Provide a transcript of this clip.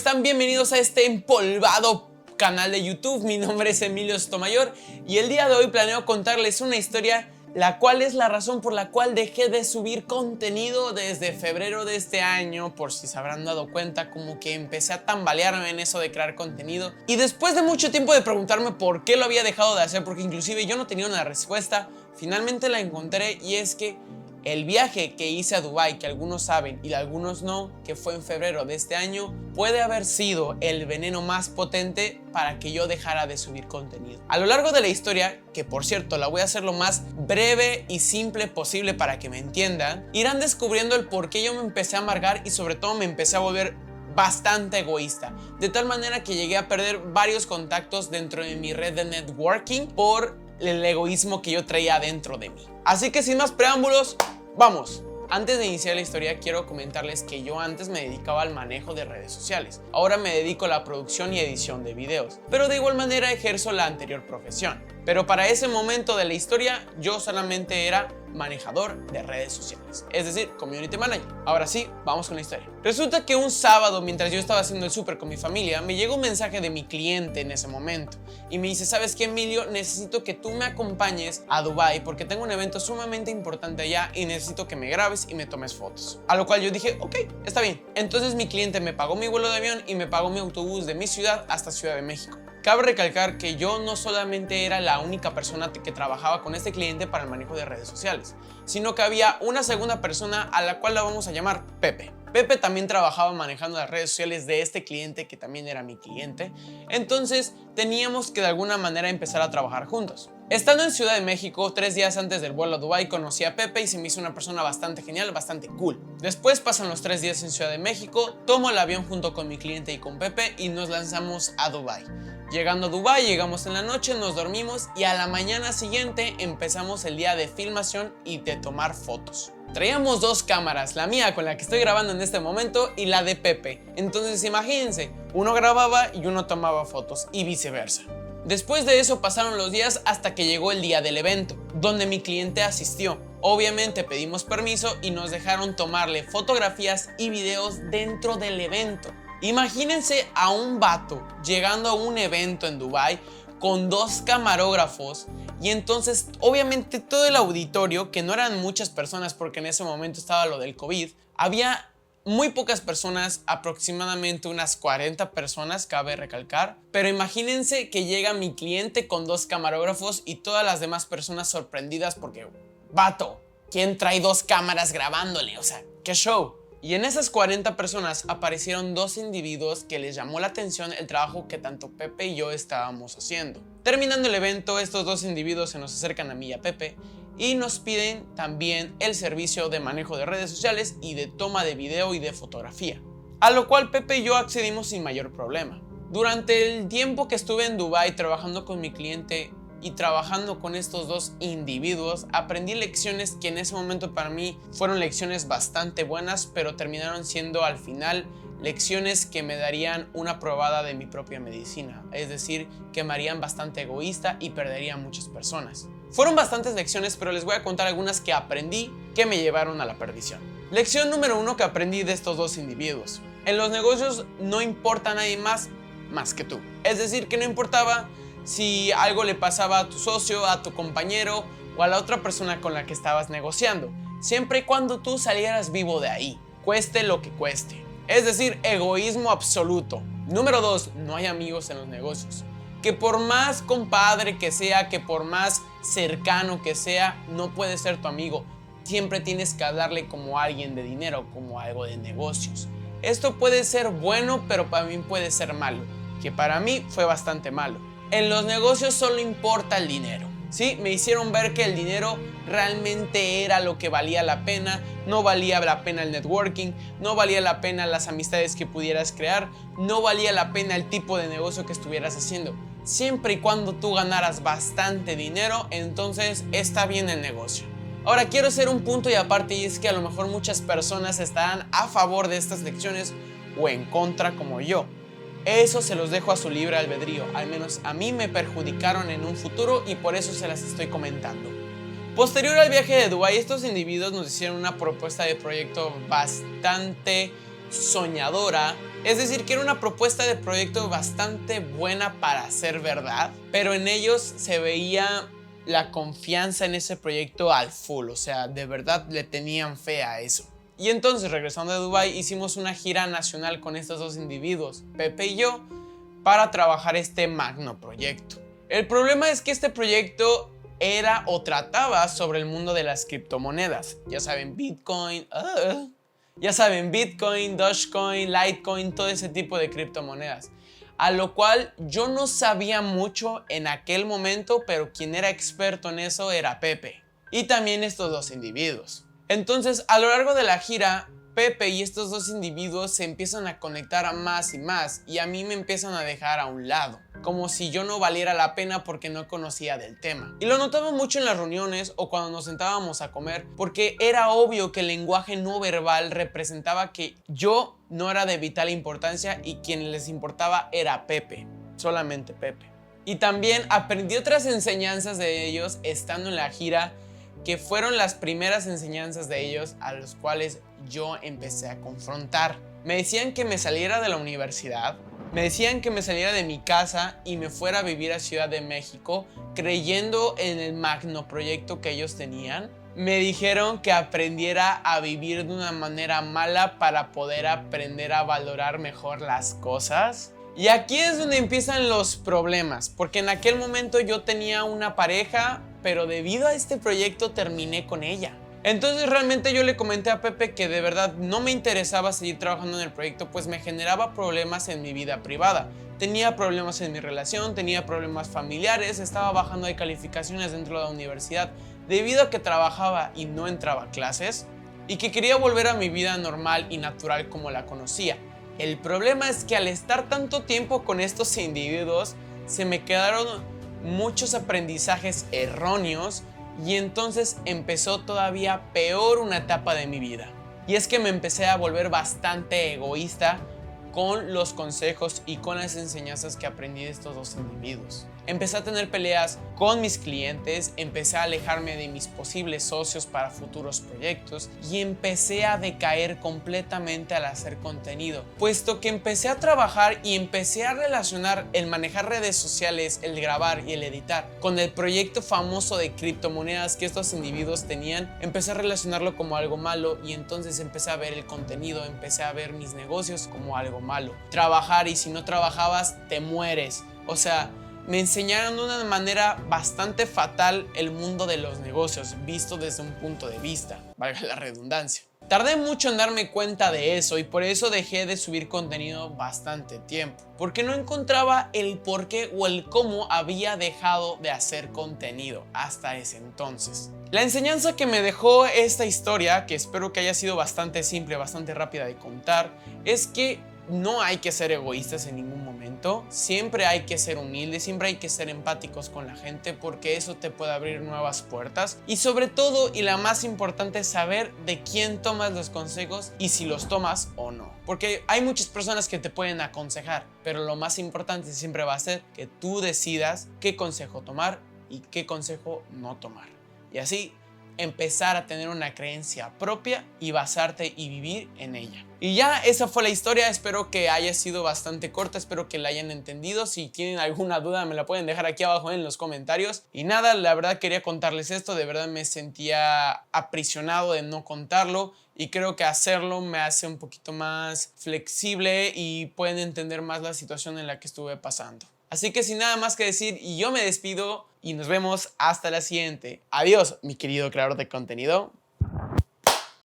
están? Bienvenidos a este empolvado canal de YouTube. Mi nombre es Emilio Sotomayor y el día de hoy planeo contarles una historia la cual es la razón por la cual dejé de subir contenido desde febrero de este año. Por si se habrán dado cuenta, como que empecé a tambalearme en eso de crear contenido. Y después de mucho tiempo de preguntarme por qué lo había dejado de hacer, porque inclusive yo no tenía una respuesta, finalmente la encontré, y es que el viaje que hice a Dubái, que algunos saben y algunos no, que fue en febrero de este año, puede haber sido el veneno más potente para que yo dejara de subir contenido. A lo largo de la historia, que por cierto la voy a hacer lo más breve y simple posible para que me entiendan, irán descubriendo el por qué yo me empecé a amargar y sobre todo me empecé a volver bastante egoísta, de tal manera que llegué a perder varios contactos dentro de mi red de networking por el egoísmo que yo traía dentro de mí. Así que sin más preámbulos, ¡vamos! Antes de iniciar la historia, quiero comentarles que yo antes me dedicaba al manejo de redes sociales. Ahora me dedico a la producción y edición de videos, pero de igual manera ejerzo la anterior profesión. Pero para ese momento de la historia, yo solamente era manejador de redes sociales, es decir, community manager. Ahora sí, vamos con la historia. Resulta que un sábado, mientras yo estaba haciendo el súper con mi familia, me llegó un mensaje de mi cliente en ese momento y me dice: ¿sabes qué, Emilio? Necesito que tú me acompañes a Dubái porque tengo un evento sumamente importante allá y necesito que me grabes y me tomes fotos. A lo cual yo dije: ok, está bien. Entonces mi cliente me pagó mi vuelo de avión y me pagó mi autobús de mi ciudad hasta Ciudad de México. Cabe recalcar que yo no solamente era la única persona que trabajaba con este cliente para el manejo de redes sociales, sino que había una segunda persona a la cual la vamos a llamar Pepe. Pepe también trabajaba manejando las redes sociales de este cliente que también era mi cliente, entonces teníamos que de alguna manera empezar a trabajar juntos. Estando en Ciudad de México, 3 días antes del vuelo a Dubái, conocí a Pepe y se me hizo una persona bastante genial, bastante cool. Después pasan los 3 días en Ciudad de México, tomo el avión junto con mi cliente y con Pepe y nos lanzamos a Dubái. Llegando a Dubái, llegamos en la noche, nos dormimos y a la mañana siguiente empezamos el día de filmación y de tomar fotos. Traíamos 2 cámaras, la mía con la que estoy grabando en este momento y la de Pepe. Entonces imagínense, uno grababa y uno tomaba fotos y viceversa. Después de eso pasaron los días hasta que llegó el día del evento, donde mi cliente asistió. Obviamente pedimos permiso y nos dejaron tomarle fotografías y videos dentro del evento. Imagínense a un vato llegando a un evento en Dubái con 2 camarógrafos y entonces obviamente todo el auditorio, que no eran muchas personas porque en ese momento estaba lo del COVID, había muy pocas personas, aproximadamente unas 40 personas, cabe recalcar. Pero imagínense que llega mi cliente con 2 camarógrafos y todas las demás personas sorprendidas porque, vato, ¿quién trae 2 cámaras grabándole? O sea, ¿qué show? Y en esas 40 personas aparecieron 2 individuos que les llamó la atención el trabajo que tanto Pepe y yo estábamos haciendo. Terminando el evento, estos 2 individuos se nos acercan a mí y a Pepe y nos piden también el servicio de manejo de redes sociales y de toma de video y de fotografía, a lo cual Pepe y yo accedimos sin mayor problema. Durante el tiempo que estuve en Dubái trabajando con mi cliente y trabajando con estos 2 individuos, aprendí lecciones que en ese momento para mí fueron lecciones bastante buenas, pero terminaron siendo al final lecciones que me darían una probada de mi propia medicina, es decir, que me harían bastante egoísta y perdería a muchas personas. Fueron bastantes lecciones, pero les voy a contar algunas que aprendí que me llevaron a la perdición. Lección número 1 que aprendí de estos 2 individuos: en los negocios no importa a nadie más que tú. Es decir, que no importaba si algo le pasaba a tu socio, a tu compañero o a la otra persona con la que estabas negociando, siempre y cuando tú salieras vivo de ahí, cueste lo que cueste. Es decir, egoísmo absoluto. Número 2, no hay amigos en los negocios. Que por más compadre que sea, que por más cercano que sea, no puede ser tu amigo. Siempre tienes que hablarle como alguien de dinero, como algo de negocios. Esto puede ser bueno, pero para mí puede ser malo, que para mí fue bastante malo. En los negocios solo importa el dinero. Sí, me hicieron ver que el dinero realmente era lo que valía la pena. No valía la pena el networking, no valía la pena las amistades que pudieras crear, no valía la pena el tipo de negocio que estuvieras haciendo. Siempre y cuando tú ganaras bastante dinero, entonces está bien el negocio. Ahora quiero hacer un punto y aparte, y es que a lo mejor muchas personas estarán a favor de estas lecciones o en contra como yo. Eso se los dejo a su libre albedrío, al menos a mí me perjudicaron en un futuro y por eso se las estoy comentando. Posterior al viaje de Dubái, estos individuos nos hicieron una propuesta de proyecto bastante soñadora Es decir, que era una propuesta de proyecto bastante buena para ser verdad, pero en ellos se veía la confianza en ese proyecto al full, o sea, de verdad le tenían fe a eso. Y entonces, regresando de Dubái, hicimos una gira nacional con estos dos individuos, Pepe y yo, para trabajar este magno proyecto. El problema es que este proyecto era o trataba sobre el mundo de las criptomonedas. Ya saben, Bitcoin, Dogecoin, Litecoin, todo ese tipo de criptomonedas. A lo cual yo no sabía mucho en aquel momento, pero quien era experto en eso era Pepe. Y también estos dos individuos. Entonces, a lo largo de la gira, Pepe y estos dos individuos se empiezan a conectar a más y más, y a mí me empiezan a dejar a un lado, como si yo no valiera la pena porque no conocía del tema. Y lo notaba mucho en las reuniones o cuando nos sentábamos a comer, porque era obvio que el lenguaje no verbal representaba que yo no era de vital importancia y quien les importaba era Pepe, solamente Pepe. Y también aprendí otras enseñanzas de ellos estando en la gira, que fueron las primeras enseñanzas de ellos a los cuales yo empecé a confrontar. Me decían que me saliera de la universidad, me decían que me saliera de mi casa y me fuera a vivir a Ciudad de México, creyendo en el magno proyecto que ellos tenían. Me dijeron que aprendiera a vivir de una manera mala para poder aprender a valorar mejor las cosas. Y aquí es donde empiezan los problemas, porque en aquel momento yo tenía una pareja, pero debido a este proyecto terminé con ella. Entonces realmente yo le comenté a Pepe que de verdad no me interesaba seguir trabajando en el proyecto, pues me generaba problemas en mi vida privada. Tenía problemas en mi relación, tenía problemas familiares, estaba bajando de calificaciones dentro de la universidad debido a que trabajaba y no entraba a clases, y que quería volver a mi vida normal y natural como la conocía. El problema es que al estar tanto tiempo con estos individuos se me quedaron muchos aprendizajes erróneos, y entonces empezó todavía peor una etapa de mi vida. Y es que me empecé a volver bastante egoísta con los consejos y con las enseñanzas que aprendí de estos dos individuos. Empecé a tener peleas con mis clientes, empecé a alejarme de mis posibles socios para futuros proyectos y empecé a decaer completamente al hacer contenido, puesto que empecé a trabajar y empecé a relacionar el manejar redes sociales, el grabar y el editar con el proyecto famoso de criptomonedas que estos individuos tenían. Empecé a relacionarlo como algo malo y entonces empecé a ver el contenido, empecé a ver mis negocios como algo malo. Trabajar, y si no trabajabas te mueres. O sea, me enseñaron de una manera bastante fatal el mundo de los negocios, visto desde un punto de vista, valga la redundancia. Tardé mucho en darme cuenta de eso y por eso dejé de subir contenido bastante tiempo, porque no encontraba el por qué o el cómo había dejado de hacer contenido hasta ese entonces. La enseñanza que me dejó esta historia, que espero que haya sido bastante simple, bastante rápida de contar, es que no hay que ser egoístas en ningún momento, siempre hay que ser humildes, siempre hay que ser empáticos con la gente, porque eso te puede abrir nuevas puertas. Y sobre todo, y la más importante, es saber de quién tomas los consejos y si los tomas o no. Porque hay muchas personas que te pueden aconsejar, pero lo más importante siempre va a ser que tú decidas qué consejo tomar y qué consejo no tomar. Y así empezar a tener una creencia propia y basarte y vivir en ella. Y ya, esa fue la historia. Espero que haya sido bastante corta, espero que la hayan entendido. Si tienen alguna duda me la pueden dejar aquí abajo en los comentarios. Y nada, la verdad quería contarles esto, de verdad me sentía aprisionado de no contarlo, y creo que hacerlo me hace un poquito más flexible y pueden entender más la situación en la que estuve pasando. Así que sin nada más que decir, yo me despido y nos vemos hasta la siguiente. Adiós, mi querido creador de contenido.